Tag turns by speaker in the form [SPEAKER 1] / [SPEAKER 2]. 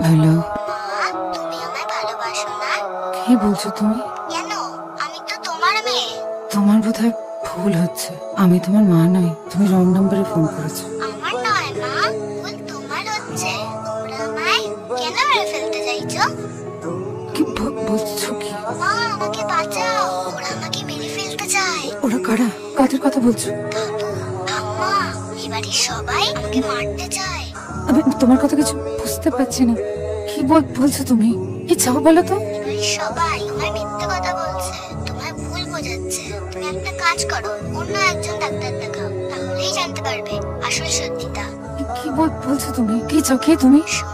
[SPEAKER 1] Hello,
[SPEAKER 2] মা, তুমি আমায় ভালোবাসো না?
[SPEAKER 1] কি বলছো তুমি?
[SPEAKER 2] কেন? আমি তো তোমার মেয়ে।
[SPEAKER 1] তোমার বোধহয় ভুল হচ্ছে। আমি তোমার মা নই, তুমি রং নাম্বারে ফোন করেছো।
[SPEAKER 2] আমার নয় মা, ভুল তোমার হচ্ছে। তোমরা আমায় কেন মেরে ফেলতে চাইছো?
[SPEAKER 1] কি বলছো কি?
[SPEAKER 2] মা, আমাকে বাঁচাও, ওরা আমাকে মেরে ফেলতে চায়।
[SPEAKER 1] ওরা কারা? কাদের কথা বলছো?
[SPEAKER 2] কাকু, ঠাম্মা, এই বাড়ির সবাই আমাকে মারতে চায়।
[SPEAKER 1] আমি তোমার কথা কিছু বুঝতে পারছি না। কি বলছো তুমি? কি চাও বলো তো?
[SPEAKER 2] এই বাড়ির সবাই তোমায় মিথ্যে কথা বলছে, তোমায় ভুল বোঝাচ্ছে। তুমি একটা কাজ করো, অন্য একজন ডাক্তার দেখাও, তাহলেই জানতে পারবে আসল সত্যিটা।
[SPEAKER 1] কি বলছো তুমি? কি চাও? কে তুমি?
[SPEAKER 2] শোনো,